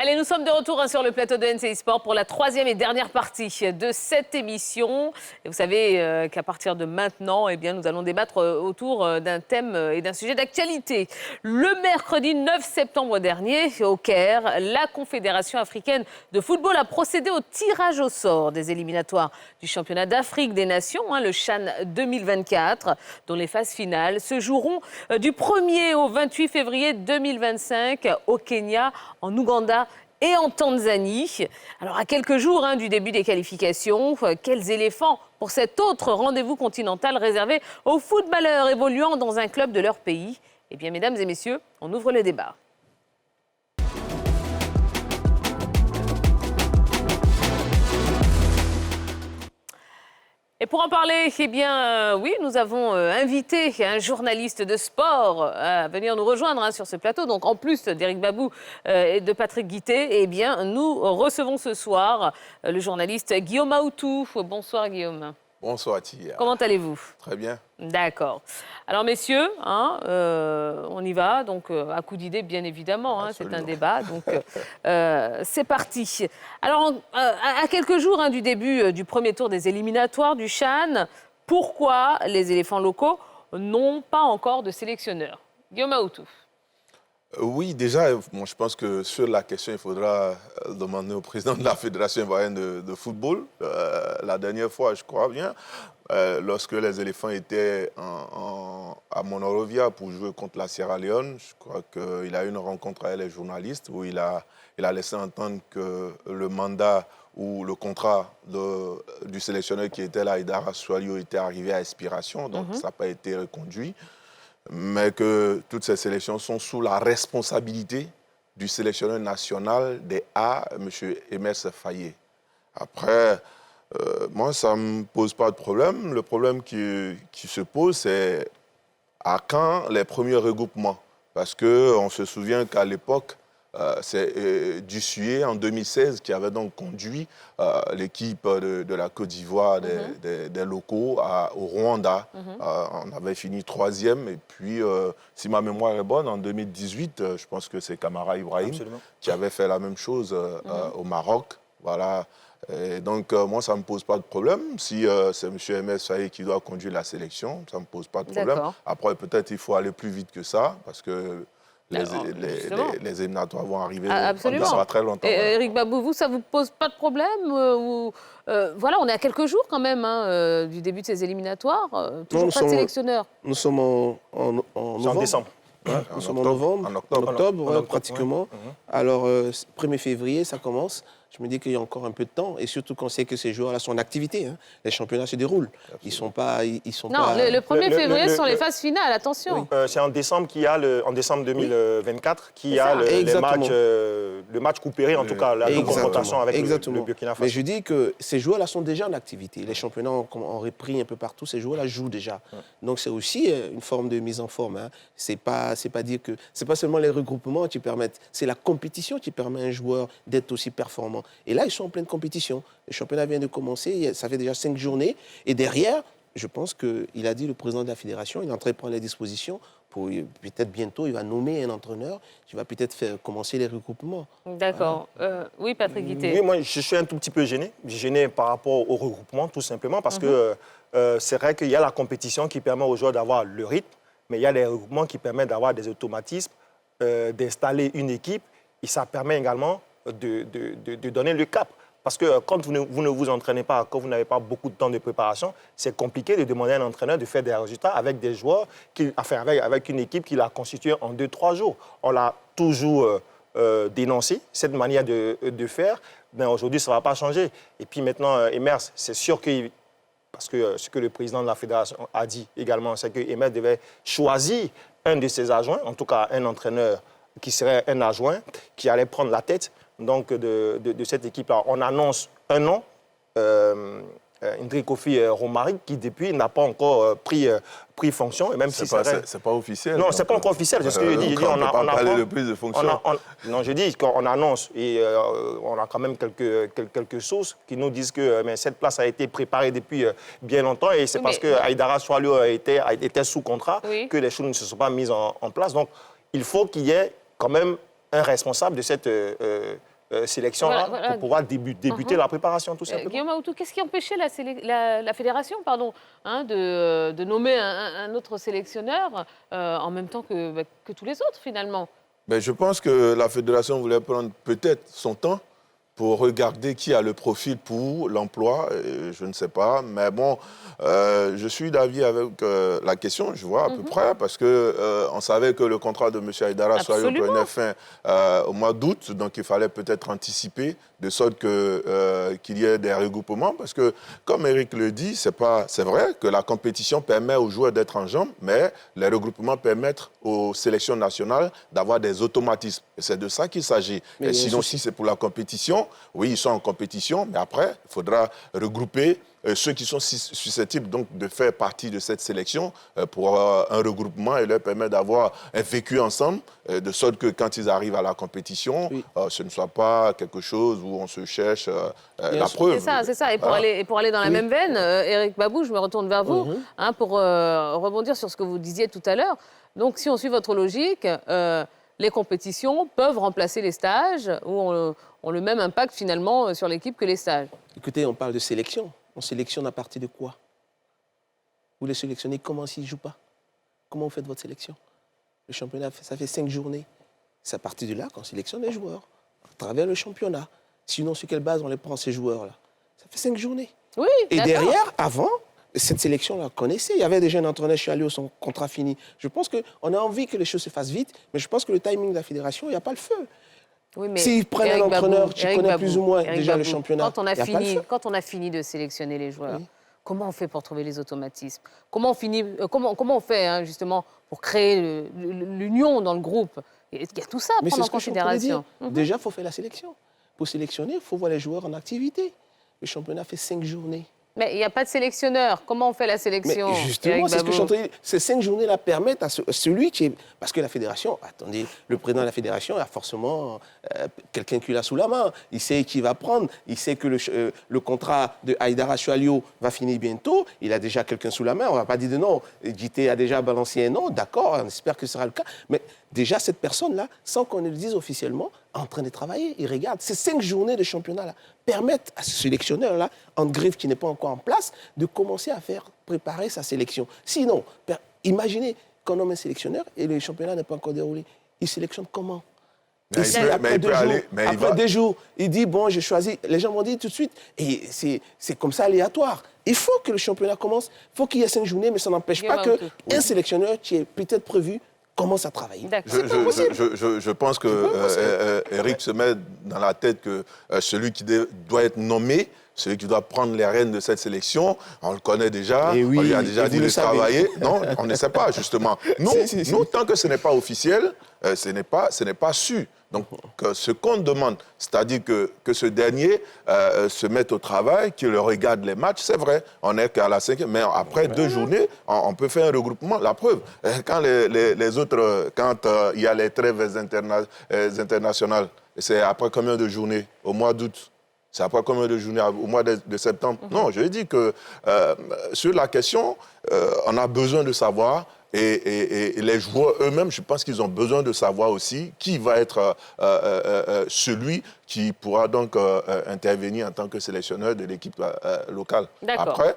Allez, nous sommes de retour sur le plateau de NCI Sport pour la troisième et dernière partie de cette émission. Et vous savez qu'à partir de maintenant, eh bien, nous allons débattre autour d'un thème et d'un sujet d'actualité. Le mercredi 9 septembre dernier, au Caire, la Confédération africaine de football a procédé au tirage au sort des éliminatoires du championnat d'Afrique des Nations, le CHAN 2024, dont les phases finales se joueront du 1er au 28 février 2025 au Kenya, en Ouganda et en Tanzanie. Alors, à quelques jours du début des qualifications, quels éléphants pour cet autre rendez-vous continental réservé aux footballeurs évoluant dans un club de leur pays? Eh bien, mesdames et messieurs, on ouvre le débat. Et pour en parler, eh bien, oui, nous avons invité un journaliste de sport à venir nous rejoindre sur ce plateau. Donc, en plus d'Éric Babou et de Patrick Guité, eh bien, nous recevons ce soir le journaliste Guillaume Aoutou. Bonsoir, Guillaume. Bonsoir, Tia. Comment allez-vous? Très bien. D'accord. Alors, messieurs, on y va. Donc, à coup d'idée, bien évidemment. C'est un débat. Donc, c'est parti. Alors, à quelques jours du début du premier tour des éliminatoires du CHAN, pourquoi les éléphants locaux n'ont pas encore de sélectionneur? Guillaume Aoutou. Oui, déjà, moi, je pense que sur la question, il faudra demander au président de la Fédération ivoirienne de football. La dernière fois, je crois bien, lorsque les éléphants étaient à Monrovia pour jouer contre la Sierra Leone, je crois qu'il a eu une rencontre avec les journalistes où il a laissé entendre que le mandat ou le contrat du sélectionneur qui était là, Idara Swalio, était arrivé à expiration, donc ça n'a pas été reconduit. Mais que toutes ces sélections sont sous la responsabilité du sélectionneur national des A, M. Emerse Faye. Après, moi, ça ne me pose pas de problème. Le problème qui se pose, c'est à quand les premiers regroupements? Parce qu'on se souvient qu'à l'époque, c'est Dussuyer, en 2016, qui avait donc conduit l'équipe de la Côte d'Ivoire, des locaux, au Rwanda. On avait fini 3e. Et puis, si ma mémoire est bonne, en 2018, je pense que c'est Kamara Ibrahim qui avait fait la même chose au Maroc. Voilà. Et donc, moi, ça ne me pose pas de problème. Si c'est M. Emerse Faye qui doit conduire la sélection, ça ne me pose pas de problème. Après, peut-être il faut aller plus vite que ça, parce que les éliminatoires vont arriver dans très longtemps. Éric Babou, vous, ça ne vous pose pas de problème voilà, on est à quelques jours quand même du début de ces éliminatoires. Toujours pas de sélectionneur. Nous sommes en novembre. En décembre. Nous sommes en octobre, pratiquement. Alors, 1er février, ça commence. Je me dis qu'il y a encore un peu de temps. Et surtout qu'on sait que ces joueurs-là sont en activité. Les championnats se déroulent. Ils sont pas... le 1er février, ce sont les phases finales, attention. Oui. C'est en décembre en décembre 2024 qu'il y a le match coupéré, en tout cas, la confrontation avec le Burkina Faso. Mais je dis que ces joueurs-là sont déjà en activité. Les championnats ont repris un peu partout. Ces joueurs-là jouent déjà. Donc, c'est aussi une forme de mise en forme. C'est pas dire que... C'est pas seulement les regroupements qui permettent. C'est la compétition qui permet à un joueur d'être aussi performant. Et là, ils sont en pleine compétition. Le championnat vient de commencer, ça fait déjà 5 journées. Et derrière, je pense qu'il a dit, le président de la fédération, il est en train de prendre les dispositions pour peut-être bientôt, il va nommer un entraîneur qui va peut-être faire commencer les regroupements. D'accord. Oui, Patrick Guité. Oui, moi, je suis un tout petit peu gêné. Gêné par rapport au regroupement, tout simplement, parce que c'est vrai qu'il y a la compétition qui permet aux joueurs d'avoir le rythme, mais il y a les regroupements qui permettent d'avoir des automatismes, d'installer une équipe, et ça permet également de donner le cap. Parce que quand vous ne vous entraînez pas, quand vous n'avez pas beaucoup de temps de préparation, c'est compliqué de demander à un entraîneur de faire des résultats avec des joueurs, avec une équipe qu'il a constituée en 2-3 jours. On l'a toujours dénoncé, cette manière de faire. Mais aujourd'hui, ça ne va pas changer. Et puis maintenant, Emerse, c'est sûr que... Parce que ce que le président de la fédération a dit également, c'est que Emerse devait choisir un de ses adjoints, en tout cas un entraîneur qui serait un adjoint, qui allait prendre la tête donc, de cette équipe-là. On annonce un nom, Ndri Kofi Romaric, qui depuis n'a pas encore pris fonction. Et même si c'est pas officiel. Non, c'est pas encore officiel. C'est ce que je dis. On n'a pas parlé de prise de fonction. Non, je dis qu'on annonce et on a quand même quelques sources qui nous disent que cette place a été préparée depuis bien longtemps et c'est parce que Aïdara Swalio était sous contrat que les choses ne se sont pas mises en place. Donc, il faut qu'il y ait quand même un responsable de sélection-là Voilà. pour pouvoir débuter la préparation, tout simplement. Guillaume Aoutou, qu'est-ce qui empêchait la fédération de nommer un autre sélectionneur en même temps que tous les autres, finalement? Ben, je pense que la fédération voulait prendre peut-être son temps pour regarder qui a le profil pour l'emploi, je ne sais pas. Mais bon, je suis d'avis avec la question, je vois à peu près, parce qu'on savait que le contrat de M. Aïdara Soyou prenait fin au mois d'août, donc il fallait peut-être anticiper, de sorte qu'il y ait des regroupements, parce que, comme Eric le dit, c'est vrai que la compétition permet aux joueurs d'être en jambes, mais les regroupements permettent aux sélections nationales d'avoir des automatismes. Et c'est de ça qu'il s'agit. Et sinon, si c'est pour la compétition, oui, ils sont en compétition, mais après, il faudra regrouper ceux qui sont susceptibles donc, de faire partie de cette sélection pour un regroupement et leur permettre d'avoir un vécu ensemble, de sorte que quand ils arrivent à la compétition, ce ne soit pas quelque chose où on se cherche la preuve. C'est ça. Et pour aller dans la même veine, Éric Babou, je me retourne vers vous pour rebondir sur ce que vous disiez tout à l'heure. Donc, si on suit votre logique, les compétitions peuvent remplacer les stages ou ont le même impact finalement sur l'équipe que les stages. Écoutez, on parle de sélection. On sélectionne à partir de quoi? Vous les sélectionnez comment s'ils ne jouent pas? Comment vous faites votre sélection? Le championnat, ça fait 5 journées. C'est à partir de là qu'on sélectionne les joueurs, à travers le championnat. Sinon, sur quelle base on les prend, ces joueurs-là? Ça fait 5 journées. Oui, et derrière, avant, cette sélection-là, connaissait. Il y avait déjà un entraîneur chez Alio, son contrat fini. Je pense qu'on a envie que les choses se fassent vite, mais je pense que le timing de la fédération, il n'y a pas le feu. Oui, mais s'ils prennent un entraîneur qui connaît plus ou moins déjà le championnat, quand on a fini de sélectionner les joueurs, comment on fait pour trouver les automatismes? Comment on fait justement pour créer l'union dans le groupe? Il y a tout ça à prendre en considération. Déjà, il faut faire la sélection. Pour sélectionner, il faut voir les joueurs en activité. Le championnat fait 5 journées. Mais il n'y a pas de sélectionneur. Comment on fait la sélection? Mais justement, c'est ce que je suis en train de dire. Ces 5 journées-là permettent à celui qui est... Parce que la fédération, attendez, le président de la fédération a forcément quelqu'un qui l'a sous la main. Il sait qui va prendre. Il sait que le contrat de Aïdara Choualio va finir bientôt. Il a déjà quelqu'un sous la main. On ne va pas dire de non. Guité a déjà balancé un nom. D'accord, on espère que ce sera le cas. Mais déjà, cette personne-là, sans qu'on ne le dise officiellement, est en train de travailler. Il regarde. Ces 5 journées de championnat-là permettent à ce sélectionneur-là, en griffe qui n'est pas encore en place, de commencer à faire préparer sa sélection. Sinon, imaginez qu'on nomme un sélectionneur et le championnat n'est pas encore déroulé. Il sélectionne comment? Après 2 jours, il dit, bon, j'ai choisi. Les gens vont dire tout de suite, et c'est comme ça aléatoire. Il faut que le championnat commence, il faut qu'il y ait 5 journées, mais ça n'empêche pas qu'un sélectionneur qui est peut-être prévu commence à travailler. Je pense que Eric se met dans la tête que celui qui doit être nommé, celui qui doit prendre les rênes de cette sélection, on le connaît déjà, on lui a déjà dit de travailler. Non, on ne sait pas, justement. Nous, tant que ce n'est pas officiel, ce n'est pas su. Donc, ce qu'on demande, c'est-à-dire que ce dernier se mette au travail, qu'il regarde les matchs, c'est vrai, on n'est qu'à la 5e, mais après 2 journées, on peut faire un regroupement. La preuve, quand les autres, quand il y a les trêves internationales, c'est après combien de journées? Au mois d'août? C'est après combien de journées? Au mois de septembre? Non, je dis que sur la question, on a besoin de savoir. Et les joueurs eux-mêmes, je pense qu'ils ont besoin de savoir aussi qui va être celui qui pourra donc intervenir en tant que sélectionneur de l'équipe locale. Après,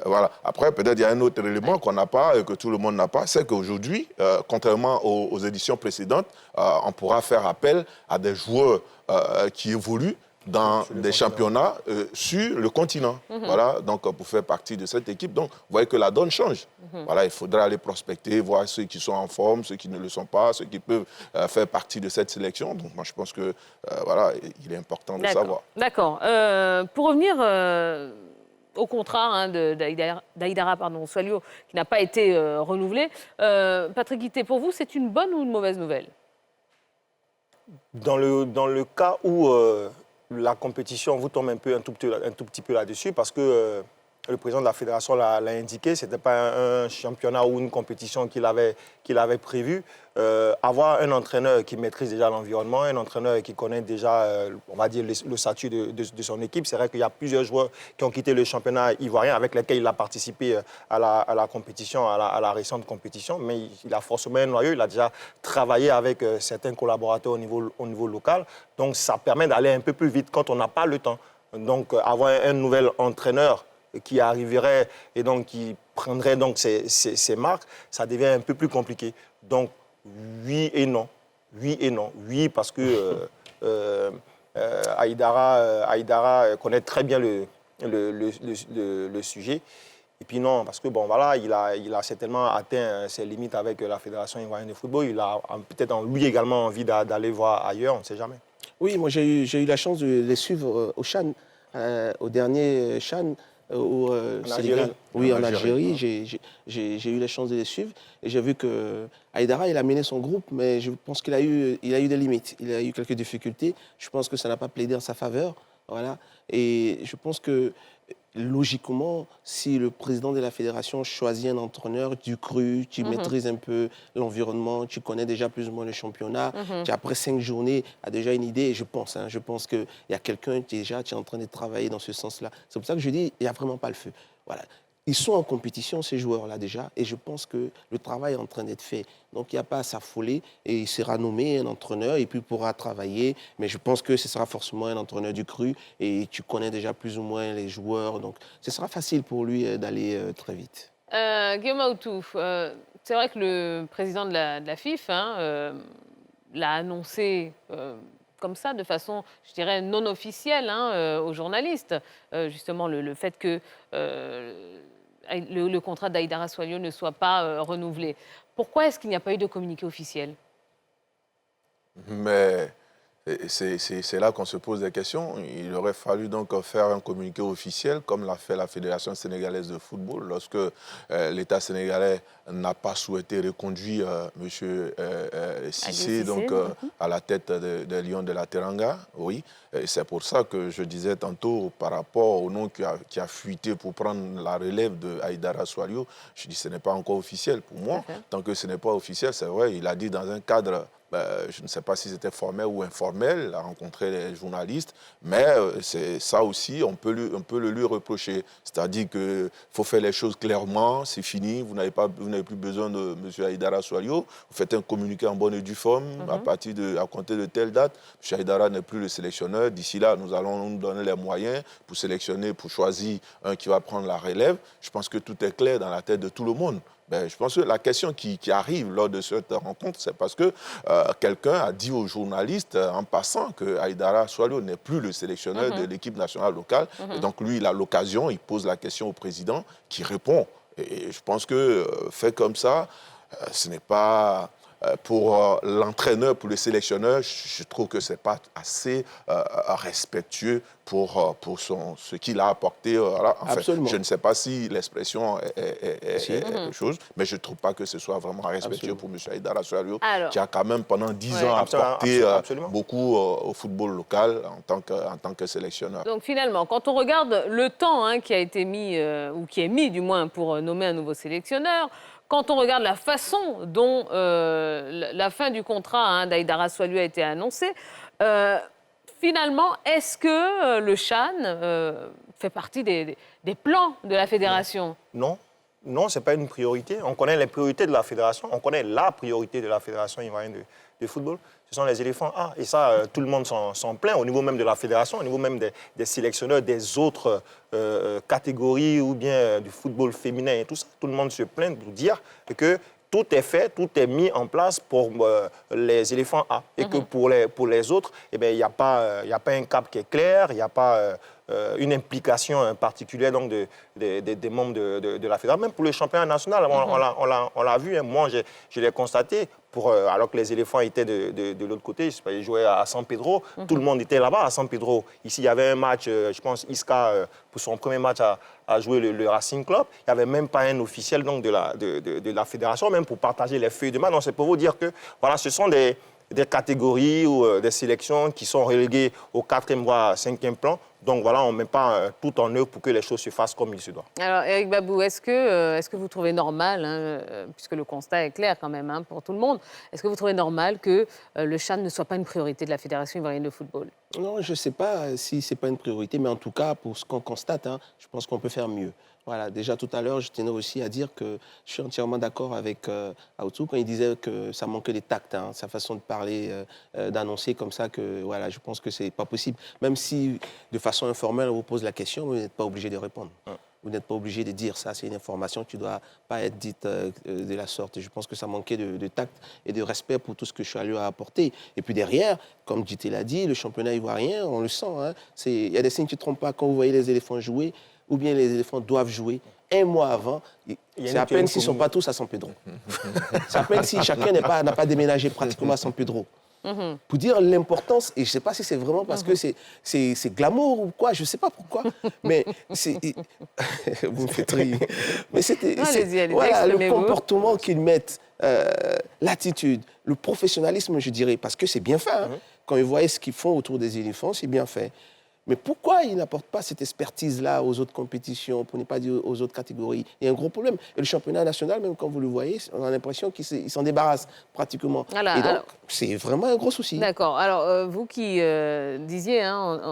voilà. Après, peut-être il y a un autre élément qu'on n'a pas et que tout le monde n'a pas, c'est qu'aujourd'hui, contrairement aux éditions précédentes, on pourra faire appel à des joueurs qui évoluent dans des championnats sur le continent. Voilà, donc pour faire partie de cette équipe. Donc, vous voyez que la donne change. Voilà, il faudra aller prospecter, voir ceux qui sont en forme, ceux qui ne le sont pas, ceux qui peuvent faire partie de cette sélection. Donc, moi, je pense que, voilà, il est important de savoir. D'accord. Pour revenir au contrat d'Aïdara Choualio, qui n'a pas été renouvelé, Patrick Guité, pour vous, c'est une bonne ou une mauvaise nouvelle? Dans le cas où la compétition vous tombe un tout petit peu là-dessus, parce que le président de la fédération l'a indiqué, ce n'était pas un championnat ou une compétition qu'il avait prévu. Avoir un entraîneur qui maîtrise déjà l'environnement, un entraîneur qui connaît déjà, on va dire, le statut de son équipe. C'est vrai qu'il y a plusieurs joueurs qui ont quitté le championnat ivoirien avec lesquels il a participé à la compétition, à la récente compétition. Mais il a forcément un noyau, il a déjà travaillé avec certains collaborateurs au niveau local. Donc ça permet d'aller un peu plus vite quand on n'a pas le temps. Donc avoir un nouvel entraîneur qui arriverait et donc qui prendrait donc ses marques, ça devient un peu plus compliqué. Donc, oui et non. Oui et non. Oui, parce que Aïdara connaît très bien le sujet. Et puis non, parce que bon, voilà, il a certainement atteint ses limites avec la Fédération ivoirienne de football. Il a peut-être lui également envie d'aller voir ailleurs, on ne sait jamais. Oui, moi j'ai eu la chance de les suivre au CHAN, au dernier CHAN. Au Sénégal, oui, en Algérie, j'ai eu la chance de les suivre et j'ai vu que Aïdara, il a mené son groupe, mais je pense qu'il a eu des limites, il a eu quelques difficultés. Je pense que ça n'a pas plaidé en sa faveur, voilà. Et je pense que logiquement, si le président de la fédération choisit un entraîneur du cru, tu maîtrises un peu l'environnement, tu connais déjà plus ou moins le championnat, tu après 5 journées as déjà une idée, je pense qu'il y a quelqu'un déjà, tu es en train de travailler dans ce sens-là. C'est pour ça que je dis, il n'y a vraiment pas le feu. Voilà. Ils sont en compétition, ces joueurs-là déjà, et je pense que le travail est en train d'être fait. Donc, il n'y a pas à s'affoler, et il sera nommé un entraîneur, et puis il pourra travailler, mais je pense que ce sera forcément un entraîneur du cru, et tu connais déjà plus ou moins les joueurs, donc ce sera facile pour lui d'aller très vite. Guillaume Aoutou, c'est vrai que le président de la FIF l'a annoncé comme ça, de façon, je dirais, non officielle aux journalistes, justement le fait que le contrat d'Aïdara Soilio ne soit pas renouvelé. Pourquoi est-ce qu'il n'y a pas eu de communiqué officiel? Mais c'est là qu'on se pose des questions. Il aurait fallu donc faire un communiqué officiel, comme l'a fait la Fédération sénégalaise de football, lorsque l'État sénégalais n'a pas souhaité reconduire M. Cissé donc, à la tête des Lions de la Teranga. Oui. C'est pour ça que je disais tantôt, par rapport au nom qui a fuité pour prendre la relève de Aïdara Soilio, je dis que ce n'est pas encore officiel pour moi. Tant que ce n'est pas officiel, c'est vrai, il a dit dans un cadre... je ne sais pas si c'était formel ou informel, il a rencontré les journalistes, mais c'est ça aussi, on peut le lui reprocher. C'est-à-dire qu'il faut faire les choses clairement, c'est fini, vous n'avez plus besoin de M. Aïdara Soilio, vous faites un communiqué en bonne et due forme, à compter de telle date, M. Aïdara n'est plus le sélectionneur, d'ici là, nous allons nous donner les moyens pour sélectionner, pour choisir un qui va prendre la relève. Je pense que tout est clair dans la tête de tout le monde. Ben, je pense que la question qui arrive lors de cette rencontre, c'est parce que quelqu'un a dit aux journalistes en passant que Aïdara Soilio n'est plus le sélectionneur de l'équipe nationale locale. Et donc lui, il a l'occasion, il pose la question au président qui répond. Et je pense que fait comme ça, ce n'est pas... pour l'entraîneur, pour le sélectionneur, je trouve que ce n'est pas assez respectueux pour ce qu'il a apporté. Enfin, je ne sais pas si l'expression est quelque chose, mais je ne trouve pas que ce soit vraiment respectueux pour M. Aïdara Soilio, qui a quand même pendant 10 ans apporté beaucoup au football local en tant que sélectionneur. Donc finalement, quand on regarde le temps qui a été mis, ou qui est mis du moins pour nommer un nouveau sélectionneur, quand on regarde la façon dont la fin du contrat d'Aïdara Soilio a été annoncée, finalement, est-ce que le CHAN fait partie des plans de la fédération? Non, ce n'est pas une priorité. On connaît les priorités de la fédération, on connaît la priorité de la Fédération ivoirienne de football. Ce sont les éléphants A. Et ça, tout le monde s'en plaint, au niveau même de la fédération, au niveau même des sélectionneurs des autres catégories ou bien du football féminin et tout ça. Tout le monde se plaint pour dire que tout est fait, tout est mis en place pour les éléphants A. Et que pour les autres, eh bien, il n'y a pas un cap qui est clair, il n'y a pas une implication particulière donc, des membres de la fédération. Même pour le championnat national, on l'a vu, moi je l'ai constaté, alors que les éléphants étaient de l'autre côté, ils jouaient à San Pedro, tout le monde était là-bas à San Pedro. Ici, il y avait un match, je pense, Isca, pour son premier match, a joué le Racing Club. Il n'y avait même pas un officiel donc, de la fédération, même pour partager les feuilles de match. Donc, c'est pour vous dire que voilà, ce sont des catégories ou des sélections qui sont reléguées au 4e voire 5e plan. Donc voilà, on ne met pas tout en œuvre pour que les choses se fassent comme il se doit. Alors, Éric Babou, est-ce que vous trouvez normal, puisque le constat est clair quand même pour tout le monde, est-ce que vous trouvez normal que le CHAN ne soit pas une priorité de la Fédération ivoirienne de football? Non, je ne sais pas si ce n'est pas une priorité, mais en tout cas, pour ce qu'on constate, je pense qu'on peut faire mieux. Voilà, déjà tout à l'heure, je tenais aussi à dire que je suis entièrement d'accord avec Aoutou quand il disait que ça manquait de tact, sa façon de parler, d'annoncer comme ça que voilà, je pense que ce n'est pas possible. Même si de façon informelle, on vous pose la question, vous n'êtes pas obligé de répondre. Vous n'êtes pas obligé de dire ça, c'est une information qui ne doit pas être dite de la sorte. Je pense que ça manquait de tact et de respect pour tout ce que Chaleur a apporté. Et puis derrière, comme JT l'a dit, le championnat ivoirien, on le sent. Il y a des signes qui ne trompent pas quand vous voyez les éléphants jouer, ou bien les éléphants doivent jouer. Un mois avant, c'est à peine s'ils ne sont pas tous à San Pedro. C'est à peine si chacun n'a pas déménagé pratiquement à San Pedro. Pour dire l'importance, et je ne sais pas si c'est vraiment parce que c'est glamour ou quoi, je ne sais pas pourquoi, mais vous me faites rire. Mais voilà, le comportement qu'ils mettent, l'attitude, le professionnalisme, je dirais, parce que c'est bien fait. Quand ils voient ce qu'ils font autour des éléphants, c'est bien fait. Mais pourquoi ils n'apportent pas cette expertise-là aux autres compétitions, pour ne pas dire aux autres catégories? Il y a un gros problème. Et le championnat national, même quand vous le voyez, on a l'impression qu'ils s'en débarrassent pratiquement. Voilà, et donc, c'est vraiment un gros souci. D'accord. Alors, vous qui disiez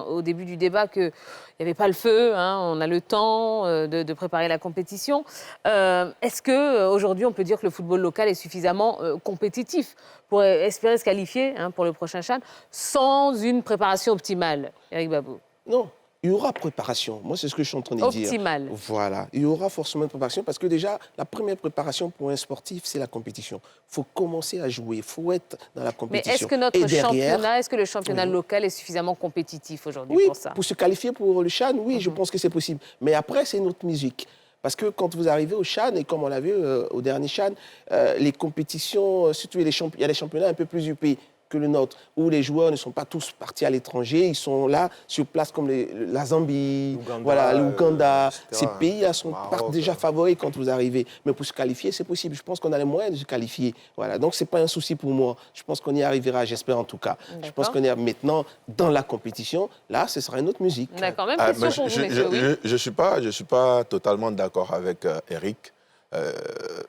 au début du débat qu'il n'y avait pas le feu, on a le temps de préparer la compétition, est-ce qu'aujourd'hui, on peut dire que le football local est suffisamment compétitif pour espérer se qualifier pour le prochain CHAN sans une préparation optimale, Éric Babou? Non, il y aura préparation. Moi, c'est ce que je suis en train de dire. Optimale. Voilà, il y aura forcément une préparation parce que déjà, la première préparation pour un sportif, c'est la compétition. Il faut commencer à jouer, il faut être dans la compétition. Mais est-ce que le championnat local est suffisamment compétitif aujourd'hui pour ça? Pour se qualifier pour le CHAN, oui, je pense que c'est possible. Mais après, c'est une autre musique. Parce que quand vous arrivez au CHAN, et comme on l'a vu au dernier CHAN, les compétitions, surtout il y a des championnats un peu plus huppés que le nôtre, où les joueurs ne sont pas tous partis à l'étranger, ils sont là sur place comme la Zambie, l'Ouganda. Ces pays-là partent déjà favoris quand vous arrivez. Mais pour se qualifier, c'est possible. Je pense qu'on a les moyens de se qualifier. Voilà. Donc, ce n'est pas un souci pour moi. Je pense qu'on y arrivera, j'espère en tout cas. Je pense qu'on est maintenant dans la compétition. Là, ce sera une autre musique. D'accord. Même question pour vous, messieurs. Je suis pas totalement d'accord avec Éric.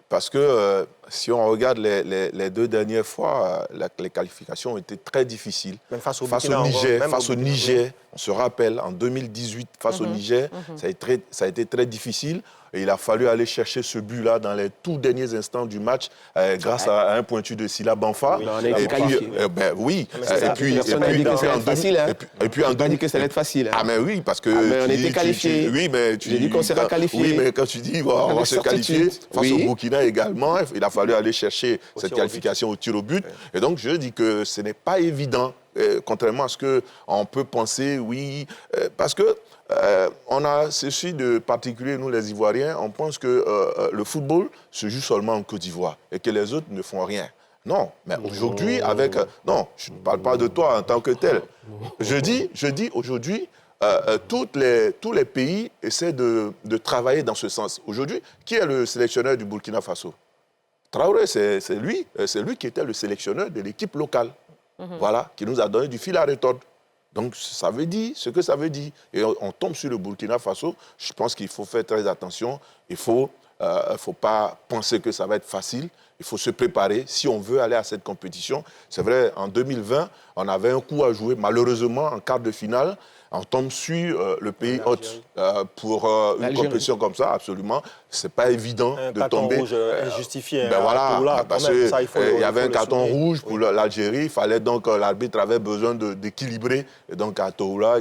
Parce que si on regarde les deux dernières fois, les qualifications ont été très difficiles. Même face au Niger, on se rappelle, en 2018, face au Niger, ça a été très difficile. Et il a fallu aller chercher ce but-là dans les tout derniers instants du match grâce à un pointu de Sila Banfa. Oui, personne n'a dit que ça allait être facile. Et puis on n'a pas dit que ça allait être facile. Ah mais oui, parce que... on était qualifiés. Oui, mais j'ai dit qu'on sera qualifiés. Oui, mais quand tu dis on va se qualifier, face au Burkina également, il a fallu aller chercher cette qualification au tir au but. Et donc je dis que ce n'est pas évident, contrairement à ce qu'on peut penser, parce que on a ceci de particulier, nous les Ivoiriens, on pense que le football se joue seulement en Côte d'Ivoire et que les autres ne font rien. Non, mais aujourd'hui, non, je ne parle pas de toi en tant que tel. Je dis aujourd'hui, tous les pays essaient de travailler dans ce sens. Aujourd'hui, qui est le sélectionneur du Burkina Faso? Traoré, c'est lui qui était le sélectionneur de l'équipe locale. Voilà, qui nous a donné du fil à retordre. Donc, ça veut dire ce que ça veut dire. Et on tombe sur le Burkina Faso. Je pense qu'il faut faire très attention. Il ne faut pas penser que ça va être facile. Il faut se préparer si on veut aller à cette compétition. C'est vrai, en 2020, on avait un coup à jouer. Malheureusement, en quart de finale, on tombe sur le pays hôte pour une compétition comme ça, absolument. Ce n'est pas évident de tomber. Rouge injustifié. Parce qu'il y avait un carton rouge pour l'Algérie. Il fallait donc, l'arbitre avait besoin d'équilibrer. Et donc, à Toula,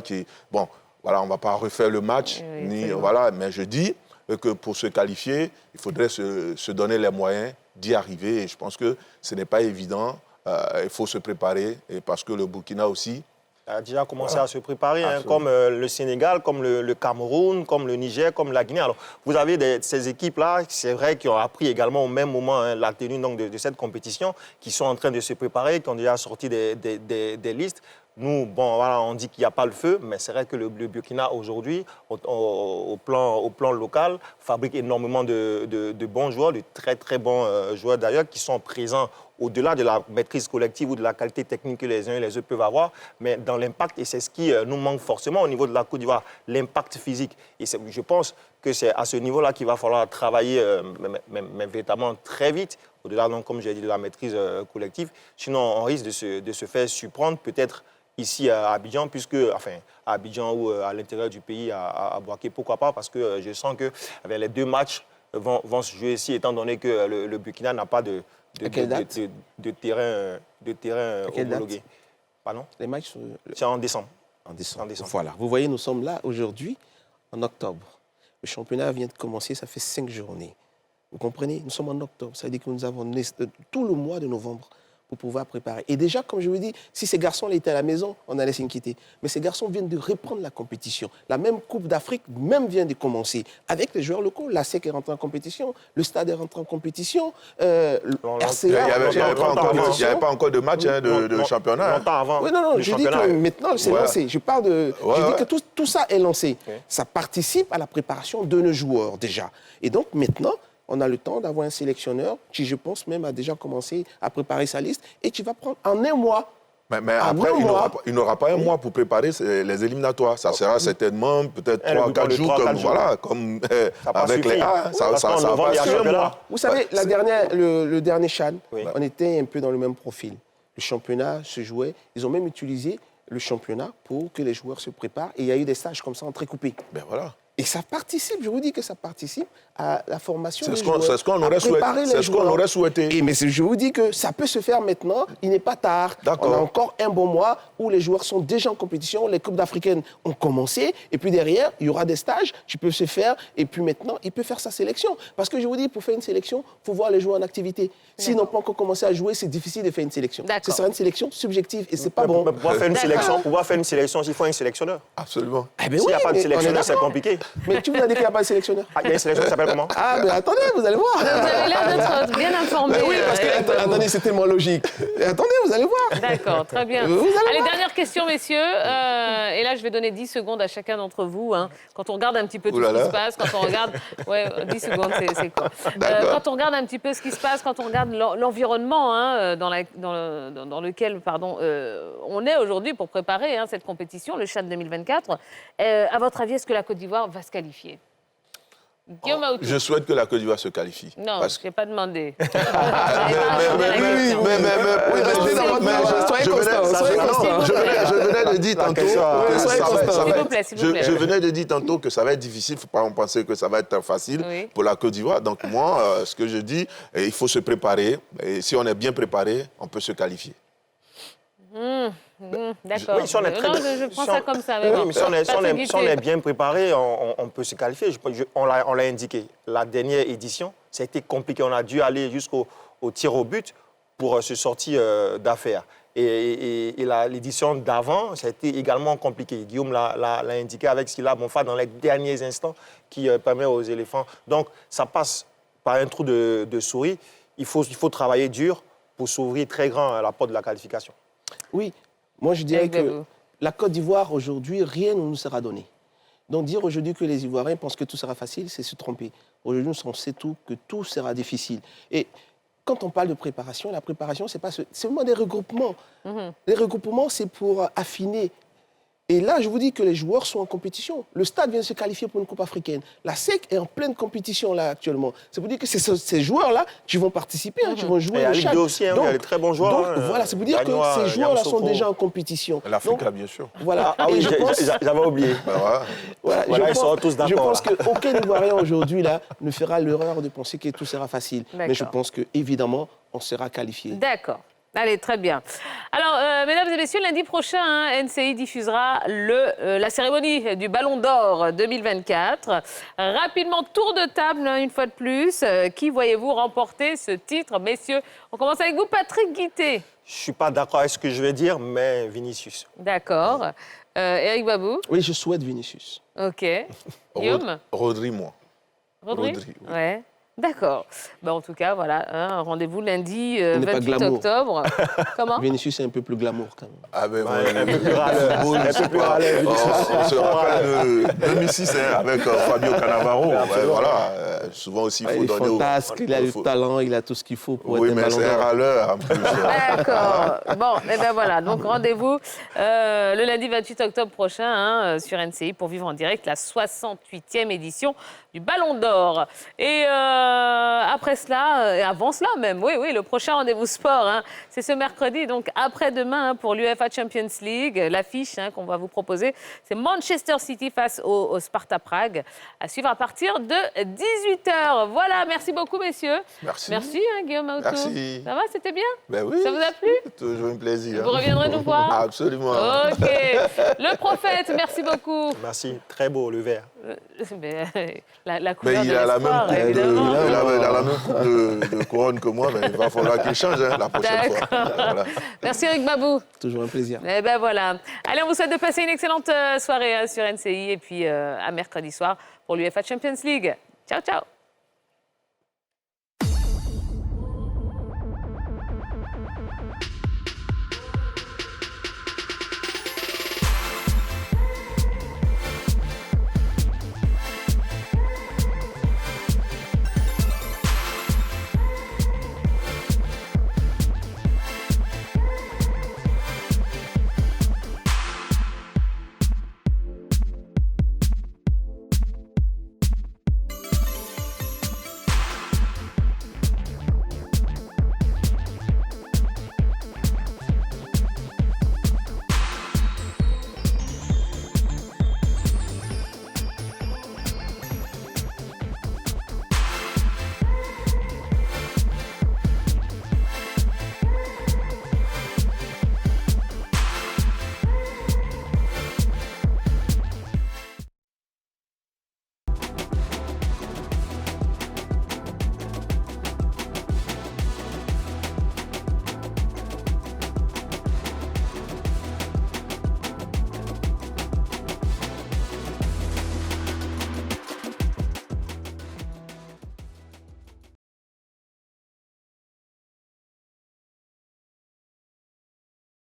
bon, voilà, on ne va pas refaire le match. Mais je dis que pour se qualifier, il faudrait se donner les moyens d'y arriver. Et je pense que ce n'est pas évident. Il faut se préparer. Et parce que le Burkina aussi a déjà commencé à se préparer, comme le Sénégal, comme le Cameroun, comme le Niger, comme la Guinée. Alors, vous avez ces équipes-là, c'est vrai, qui ont appris également au même moment la tenue donc, de cette compétition, qui sont en train de se préparer, qui ont déjà sorti des listes. Nous, on dit qu'il n'y a pas le feu, mais c'est vrai que le Burkina, aujourd'hui, au plan local, fabrique énormément de bons joueurs, de très, très bons joueurs d'ailleurs, qui sont présents au-delà de la maîtrise collective ou de la qualité technique que les uns et les autres peuvent avoir, mais dans l'impact, et c'est ce qui nous manque forcément au niveau de la Côte d'Ivoire, l'impact physique. Et je pense que c'est à ce niveau-là qu'il va falloir travailler, mais véritablement très vite, au-delà, donc, comme j'ai dit, de la maîtrise collective. Sinon, on risque de se faire surprendre, peut-être ici à Abidjan, à Abidjan ou à l'intérieur du pays, à Bouaké, pourquoi pas, parce que je sens que les deux matchs vont se jouer ici, étant donné que le Burkina n'a pas de terrain homologué. Pardon? Les matchs c'est en décembre. En décembre. Voilà. Vous voyez, nous sommes là aujourd'hui, en octobre. Le championnat vient de commencer, ça fait 5 journées. Vous comprenez? Nous sommes en octobre. Ça veut dire que nous avons tout le mois de novembre pour pouvoir préparer. Et déjà, comme je vous dis, si ces garçons étaient à la maison, on allait s'inquiéter. Mais ces garçons viennent de reprendre la compétition. La même Coupe d'Afrique même vient de commencer. Avec les joueurs locaux, la SEC est rentrée en compétition, le Stade est rentré en compétition, RCA... Il n'y avait pas encore de match de championnat. Longtemps avant. Oui, non, je dis que maintenant, c'est lancé. Je parle de... Je dis que tout ça est lancé. Oui. Ça participe à la préparation de nos joueurs, déjà. Et donc, maintenant... On a le temps d'avoir un sélectionneur qui, je pense, même a déjà commencé à préparer sa liste et qui va prendre en un mois. Mais après, il n'aura pas un mois pour préparer les éliminatoires. Ça sera certainement peut-être 3 ou 4 jours, comme avec les A. Ça va passer un mois. Vous savez, le dernier Chan, on était un peu dans le même profil. Le championnat se jouait. Ils ont même utilisé le championnat pour que les joueurs se préparent. Et il y a eu des stages comme ça entrecoupés. Ben voilà. Et ça participe, je vous dis que ça participe à la formation des joueurs. C'est ce qu'on aurait souhaité. Mais je vous dis que ça peut se faire maintenant, il n'est pas tard. On a encore un bon mois où les joueurs sont déjà en compétition, les Coupes africaines ont commencé, et puis derrière, il y aura des stages qui peuvent se faire, et puis maintenant, il peut faire sa sélection. Parce que je vous dis, pour faire une sélection, il faut voir les joueurs en activité. S'ils n'ont pas encore commencé à jouer, c'est difficile de faire une sélection. Ce sera une sélection subjective, et c'est pas bon. Pour pouvoir faire une sélection, il faut un sélectionneur. Absolument. S'il n'y a pas de sélectionneur, c'est compliqué. Mais tu vous as dit qu'il n'y a pas de sélectionneur? Il y a une sélection qui s'appelle comment? Ah, mais attendez, vous allez voir. Vous avez l'air d'être bien informé. Oui, parce que, attendez, c'est tellement logique. Attendez, vous allez voir. D'accord, très bien. Allez, dernière question, messieurs. Et là, je vais donner 10 secondes à chacun d'entre vous. Quand on regarde un petit peu tout ce qui se passe, quand on regarde... Ouais, 10 secondes, c'est quoi? Quand on regarde un petit peu ce qui se passe, quand on regarde l'environnement dans lequel on est aujourd'hui pour préparer cette compétition, le Chan 2024, à votre avis, est-ce que la Côte d'Ivoire va se qualifier? Je souhaite que la Côte d'Ivoire se qualifie. Non, je n'ai pas demandé. Je venais de dire tantôt que ça va être difficile. Il ne faut pas penser que ça va être facile pour la Côte d'Ivoire. Donc moi, ce que je dis, il faut se préparer. Et si on est bien préparé, on peut se qualifier. D'accord. Oui, je prends ça comme ça. Si on est bien préparé, on peut se qualifier. On l'a indiqué. La dernière édition, ça a été compliqué. On a dû aller jusqu'au tir au but pour se sortir d'affaires. Et l'édition d'avant, ça a été également compliqué. Guillaume l'a indiqué avec Silla Bonfa dans les derniers instants qui permet aux éléphants. Donc, ça passe par un trou de souris. Il faut travailler dur pour s'ouvrir très grand à la porte de la qualification. Oui, moi je dirais que la Côte d'Ivoire, aujourd'hui, rien ne nous sera donné. Donc dire aujourd'hui que les Ivoiriens pensent que tout sera facile, c'est se tromper. Aujourd'hui, on sait tout, que tout sera difficile. Et quand on parle de préparation, la préparation, c'est vraiment des regroupements. Les regroupements, c'est pour affiner. Et là, je vous dis que les joueurs sont en compétition. Le Stade vient de se qualifier pour une Coupe africaine. La SEC est en pleine compétition là actuellement. C'est pour dire que c'est ces joueurs-là qui vont participer, qui vont jouer au Chan. Il y a des très bons joueurs. Donc voilà, c'est pour dire que ces joueurs-là sont déjà en compétition. L'Afrique, bien sûr. Voilà. Ah oui, j'avais oublié. Ils seront tous d'accord. Je pense qu'aucun Ivoirien aujourd'hui là ne fera l'erreur de penser que tout sera facile. Mais je pense qu'évidemment, on sera qualifié. D'accord. Allez, très bien. Alors, mesdames et messieurs, lundi prochain, NCI diffusera la cérémonie du Ballon d'Or 2024. Rapidement, tour de table, une fois de plus. Qui voyez-vous remporter ce titre, messieurs? On commence avec vous, Patrick Guité. Je ne suis pas d'accord avec ce que je vais dire, mais Vinicius. D'accord. Eric Babou? Oui, je souhaite Vinicius. OK. Guillaume? Rodri, moi. Rodri? Oui. Ouais. D'accord. Ben, en tout cas, voilà, hein, rendez-vous lundi n'est pas 28 glamour. octobre. Comment? Vinicius est un peu plus glamour quand même. Ah ben, Un peu plus râleur. Un peu plus râleur. on se rappelle de 2006 hein, avec Fabio Cannavaro. Ouais, voilà. Souvent aussi, il faut Il est donner fantasque, il a le talent, il a tout ce qu'il faut pour Oui, être un mais ballon c'est un d'or. râleur en plus. D'accord. Bon, et ben voilà. Donc rendez-vous le lundi 28 octobre prochain hein, sur NCI pour vivre en direct la 68e édition du Ballon d'Or. Et après cela, et avant cela même, oui, le prochain rendez-vous sport, hein, c'est ce mercredi, donc après-demain hein, pour l'UEFA Champions League. L'affiche hein, qu'on va vous proposer, c'est Manchester City face au Sparta Prague, à suivre à partir de 18h. Voilà, merci beaucoup, messieurs. Merci. Merci, hein, Guillaume Autou. Merci. Ça va, c'était bien? Ben oui. Ça vous a plu? Toujours un plaisir. Vous reviendrez nous voir? Absolument. Ok. Le prophète, merci beaucoup. Merci. Très beau, le vert. La couleur Mais il de a la l'espoir, même coupe évidemment. il a la même coupe de couronne que moi, mais il va falloir qu'il change hein, la prochaine fois. Voilà. Merci Eric Babou. Toujours un plaisir. Eh ben voilà. Allez, on vous souhaite de passer une excellente soirée hein, sur NCI et puis à mercredi soir pour l'UEFA Champions League. Ciao, ciao.